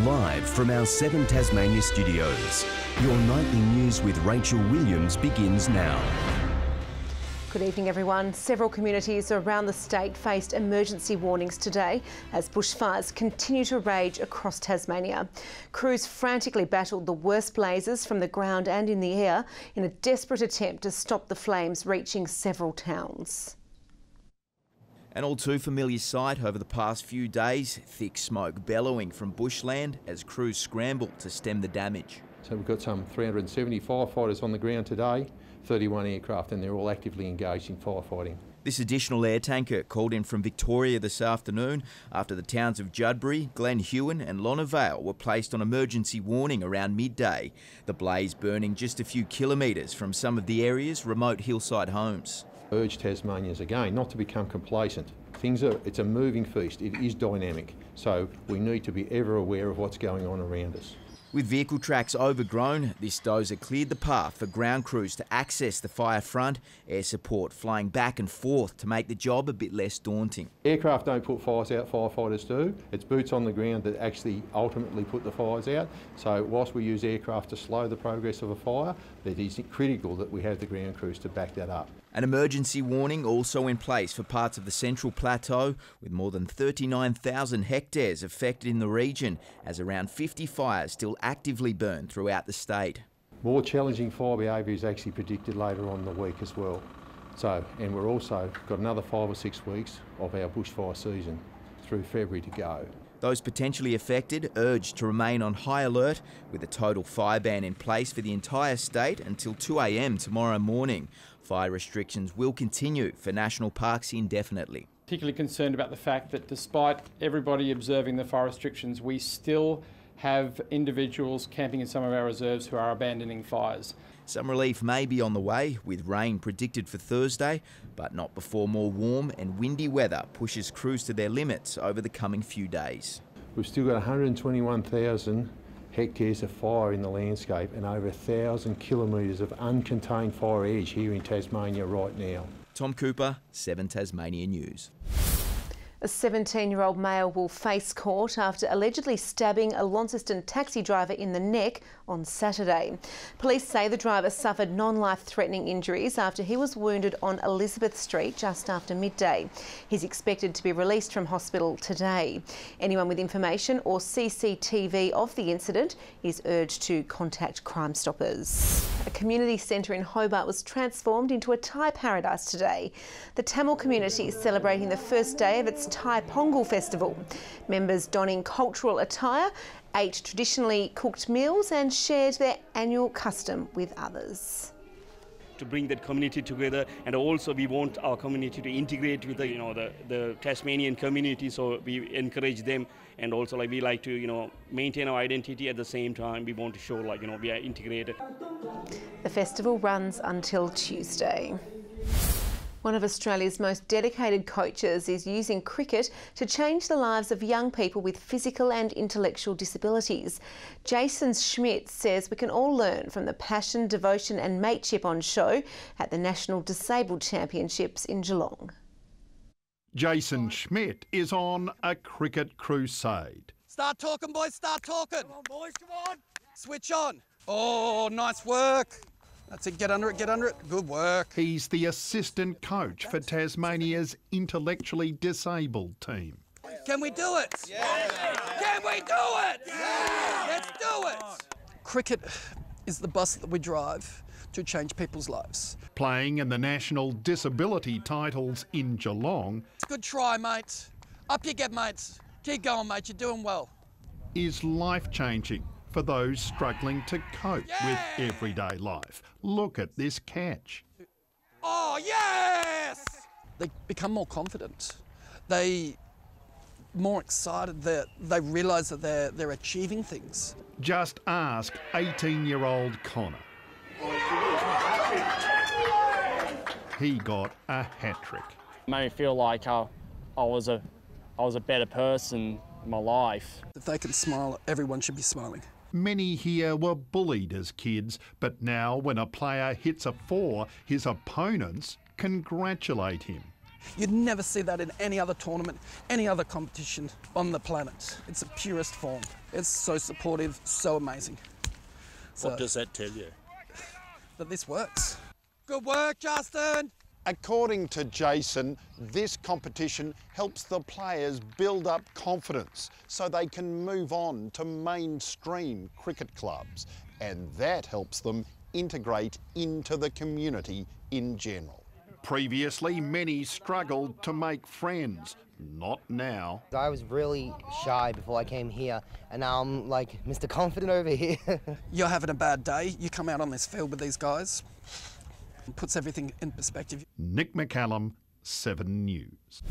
Live from our 7 Tasmania studios, your nightly news with Rachel Williams begins now. Good evening, everyone. Several communities around the state faced emergency warnings today as bushfires continue to rage across Tasmania. Crews frantically battled the worst blazes from the ground and in the air in a desperate attempt to stop the flames reaching several towns. An all too familiar sight over the past few days, thick smoke bellowing from bushland as crews scramble to stem the damage. So we've got some 370 firefighters on the ground today, 31 aircraft, and they're all actively engaged in firefighting. This additional air tanker called in from Victoria this afternoon after the towns of JUDBURY, Glen Huon and LANA Vale were placed on emergency warning around midday. The blaze burning just a few kilometres from some of the area's remote hillside homes. Urge Tasmanians again not to become complacent. It's a moving feast, it is dynamic, so we need to be ever aware of what's going on around us. With vehicle tracks overgrown, this dozer cleared the path for ground crews to access the fire front, air support flying back and forth to make the job a bit less daunting. Aircraft don't put fires out, firefighters do. It's boots on the ground that actually ultimately put the fires out. So whilst we use aircraft to slow the progress of a fire, it is critical that we have the ground crews to back that up. An emergency warning also in place for parts of the Central Plateau, with more than 39,000 hectares affected in the region, as around 50 fires still actively burn throughout the state. More challenging fire behaviour is actually predicted later on in the week as well. And we're also got another 5 or 6 weeks of our bushfire season through February to go. Those potentially affected urged to remain on high alert, with a total fire ban in place for the entire state until 2 a.m. tomorrow morning. Fire restrictions will continue for national parks indefinitely. Particularly concerned about the fact that despite everybody observing the fire restrictions, we still have individuals camping in some of our reserves who are abandoning fires. Some relief may be on the way, with rain predicted for Thursday, but not before more warm and windy weather pushes crews to their limits over the coming few days. We've still got 121,000 hectares of fire in the landscape and over 1,000 kilometres of uncontained fire edge here in Tasmania right now. Tom Cooper, 7 Tasmania News. A 17-year-old male will face court after allegedly stabbing a Launceston taxi driver in the neck on Saturday. Police say the driver suffered non-life-threatening injuries after he was wounded on Elizabeth Street just after midday. He's expected to be released from hospital today. Anyone with information or CCTV of the incident is urged to contact Crime Stoppers. A community centre in Hobart was transformed into a Thai paradise today. The Tamil community is celebrating the first day of its Thai Pongal festival. Members donning cultural attire, ate traditionally cooked meals and shared their annual custom with others. To bring that community together, and also we want our community to integrate with the Tasmanian community, so we encourage them, and also we like to maintain our identity at the same time. We want to show we are integrated. The festival runs until Tuesday. One of Australia's most dedicated coaches is using cricket to change the lives of young people with physical and intellectual disabilities. Jason Schmidt says we can all learn from the passion, devotion and mateship on show at the National Disabled Championships in Geelong. Jason Schmidt is on a cricket crusade. Start talking, boys, start talking. Come on, boys, come on. Switch on. Oh, nice work. That's it, get under it, good work. He's the assistant coach for Tasmania's intellectually disabled team. Can we do it? Yeah. Can we do it? Yeah. Let's do it. Cricket is the bus that we drive to change people's lives. Playing in the national disability titles in Geelong. Good try, mate. Up you get, mates. Keep going, mate, you're doing well. Is life-changing for those struggling to cope with everyday life. Look at this catch. Oh, yes! They become more confident. They more excited, that they realise that they're achieving things. Just ask 18-year-old Connor. He got a hat-trick. Made me feel like I was a better person in my life. If they can smile, everyone should be smiling. Many here were bullied as kids, but now when a player hits a 4, his opponents congratulate him. You'd never see that in any other tournament, any other competition on the planet. It's the purest form. It's so supportive, so amazing. What does that tell you? That this works. Good work, Justin! According to Jason, this competition helps the players build up confidence so they can move on to mainstream cricket clubs, and that helps them integrate into the community in general. Previously, many struggled to make friends. Not now. I was really shy before I came here, and now I'm like Mr. Confident over here. You're having a bad day, you come out on this field with these guys, it puts everything in perspective. Nick McCallum, 7 News.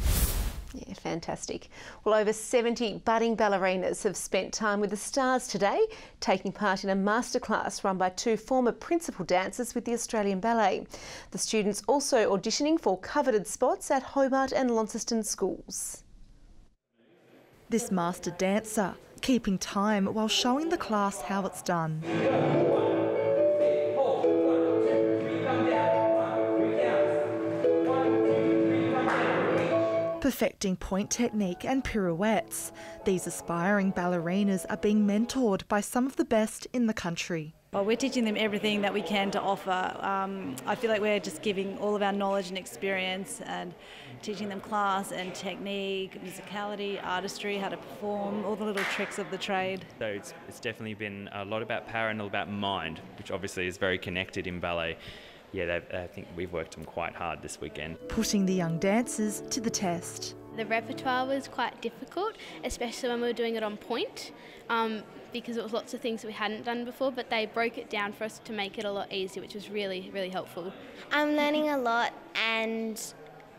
Yeah, fantastic. Well, over 70 budding ballerinas have spent time with the stars today, taking part in a masterclass run by 2 former principal dancers with the Australian Ballet. The students also auditioning for coveted spots at Hobart and Launceston schools. This master dancer keeping time while showing the class how it's done. Perfecting point technique and pirouettes, these aspiring ballerinas are being mentored by some of the best in the country. Well, we're teaching them everything that we can to offer. I feel like we're just giving all of our knowledge and experience and teaching them class and technique, musicality, artistry, how to perform, all the little tricks of the trade. So it's definitely been a lot about power and a lot about mind, which obviously is very connected in ballet. Yeah, I think we've worked them quite hard this weekend. Putting the young dancers to the test. The repertoire was quite difficult, especially when we were doing it on point, because it was lots of things that we hadn't done before, but they broke it down for us to make it a lot easier, which was really, really helpful. I'm learning a lot, and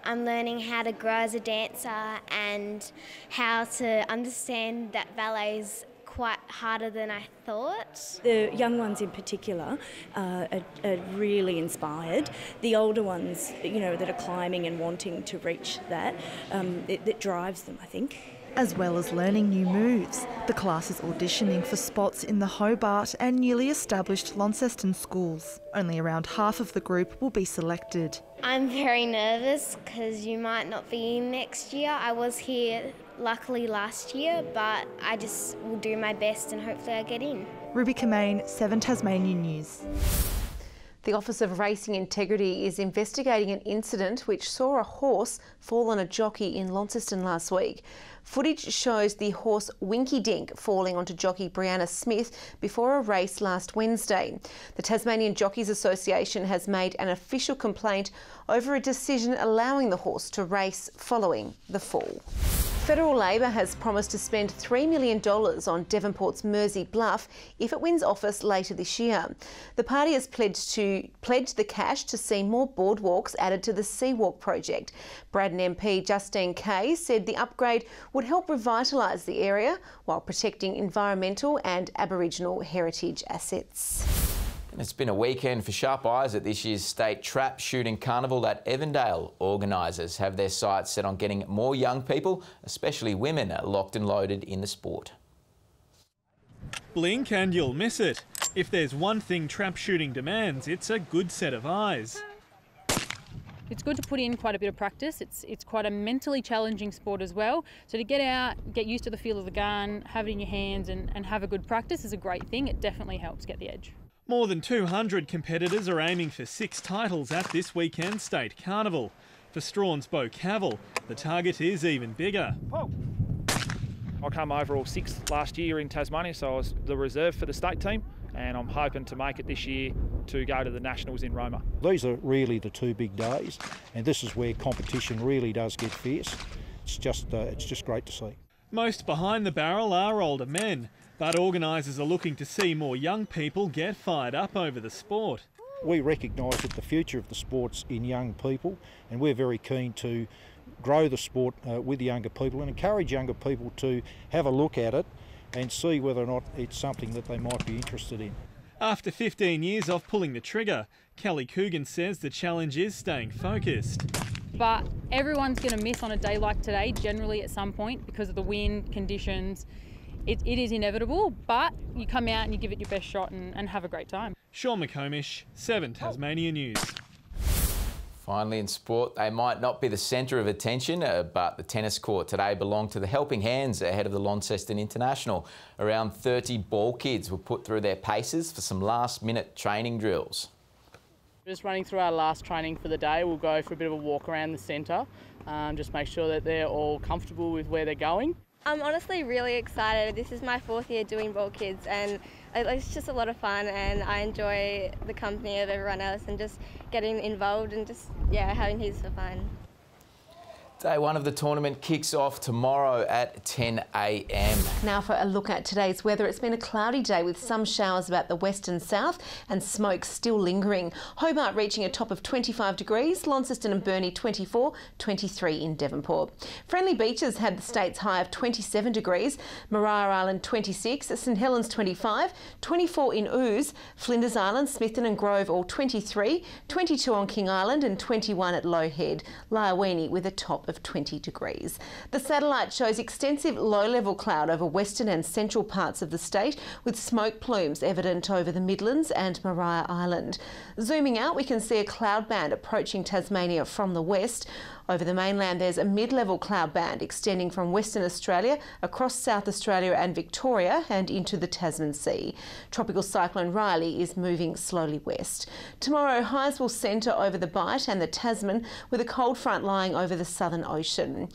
I'm learning how to grow as a dancer and how to understand that ballet's quite harder than I thought. The young ones in particular are really inspired. The older ones, you know, that are climbing and wanting to reach that, it drives them, I think. As well as learning new moves, the class is auditioning for spots in the Hobart and newly established Launceston schools. Only around half of the group will be selected. I'm very nervous because you might not be in next year. I was here luckily last year, but I just will do my best and hopefully I get in. Ruby COMMANE, 7 Tasmanian News. The Office of Racing Integrity is investigating an incident which saw a horse fall on a jockey in Launceston last week. Footage shows the horse Winky Dink falling onto jockey Brianna Smith before a race last Wednesday. The Tasmanian Jockeys Association has made an official complaint over a decision allowing the horse to race following the fall. Federal Labor has promised to spend $3 million on Devonport's Mersey Bluff if it wins office later this year. The party has pledged the cash to see more boardwalks added to the Seawalk project. Braddon MP Justine Kay said the upgrade would help revitalise the area while protecting environmental and Aboriginal heritage assets. It's been a weekend for sharp eyes at this year's State Trap Shooting Carnival at Evandale. Organisers have their sights set on getting more young people, especially women, locked and loaded in the sport. Blink and you'll miss it. If there's one thing trap shooting demands, it's a good set of eyes. It's good to put in quite a bit of practice. It's quite a mentally challenging sport as well. So to get out, get used to the feel of the gun, have it in your hands and have a good practice is a great thing. It definitely helps get the edge. More than 200 competitors are aiming for 6 titles at this weekend's State Carnival. For Strawn's Beau CAVILLE, the target is even bigger. I came overall 6th last year in Tasmania, so I was the reserve for the state team, and I'm hoping to make it this year to go to the Nationals in Roma. These are really the 2 big days, and this is where competition really does get fierce. It's just great to see. Most behind the barrel are older men, but organisers are looking to see more young people get fired up over the sport. We recognise that the future of the sport's in young people, and we're very keen to grow the sport with the younger people and encourage younger people to have a look at it and see whether or not it's something that they might be interested in. After 15 years of pulling the trigger, Kelly COOGAN says the challenge is staying focused. But everyone's going to miss on a day like today, generally at some point, because of the wind, conditions. It is inevitable, but you come out and you give it your best shot and have a great time. Sean McComish, 7 Tasmania News. Finally, in sport, they might not be the centre of attention, but the tennis court today belonged to the helping hands ahead of the Launceston International. Around 30 ball kids were put through their paces for some last-minute training drills. Just running through our last training for the day, we'll go for a bit of a walk around the centre, just make sure that they're all comfortable with where they're going. I'm honestly really excited. This is my 4th year doing Ball Kids and it's just a lot of fun, and I enjoy the company of everyone else and just getting involved and just, yeah, having heaps of fun. Day 1 of the tournament kicks off tomorrow at 10 a.m. Now for a look at today's weather. It's been a cloudy day with some showers about the west and south and smoke still lingering. Hobart reaching a top of 25 degrees, Launceston and Burnie 24, 23 in Devonport. Friendly Beaches had the state's high of 27 degrees, Maria Island 26, St Helens 25, 24 in Ouse, Flinders Island, Smithton and Grove all 23, 22 on King Island and 21 at Low Head, Liaweenie with a top of 20 degrees. The satellite shows extensive low-level cloud over western and central parts of the state, with smoke plumes evident over the Midlands and Maria Island. Zooming out, we can see a cloud band approaching Tasmania from the west. Over the mainland, there's a mid-level cloud band extending from Western Australia across South Australia and Victoria and into the Tasman Sea. Tropical cyclone Riley is moving slowly west. Tomorrow, highs will centre over the Bight and the Tasman, with a cold front lying over the Southern Ocean.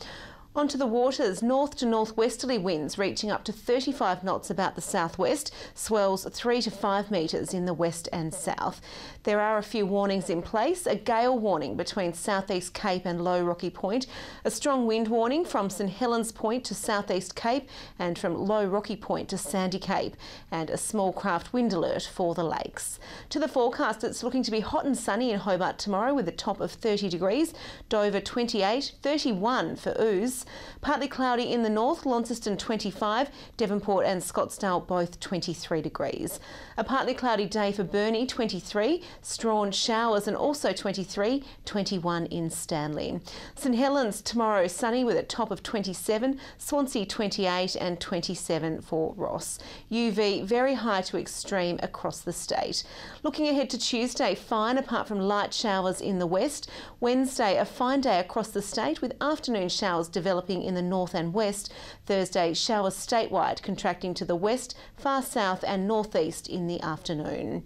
Onto the waters, north to northwesterly winds reaching up to 35 knots about the southwest, swells 3 to 5 metres in the west and south. There are a few warnings in place, a gale warning between Southeast Cape and Low Rocky Point, a strong wind warning from St Helens Point to Southeast Cape and from Low Rocky Point to Sandy Cape, and a small craft wind alert for the lakes. To the forecast, it's looking to be hot and sunny in Hobart tomorrow with a top of 30 degrees, Dover 28, 31 for Ouse. Partly cloudy in the north, Launceston 25, Devonport and Scottsdale both 23 degrees. A partly cloudy day for Burnie 23, Strawn showers and also 23, 21 in Stanley. St Helens tomorrow sunny with a top of 27, Swansea 28 and 27 for Ross. UV very high to extreme across the state. Looking ahead to Tuesday, fine apart from light showers in the west. Wednesday, a fine day across the state with afternoon showers developing in the north and west. Thursday, showers statewide contracting to the west, far south and northeast in the afternoon.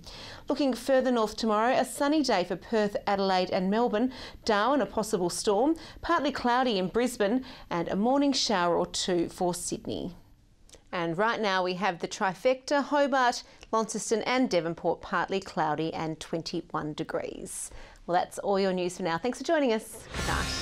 Looking further north tomorrow, a sunny day for Perth, Adelaide and Melbourne. Darwin, a possible storm, partly cloudy in Brisbane and a morning shower or two for Sydney. And right now we have the trifecta, Hobart, Launceston and Devonport partly cloudy and 21 degrees. Well, that's all your news for now. Thanks for joining us. Good night.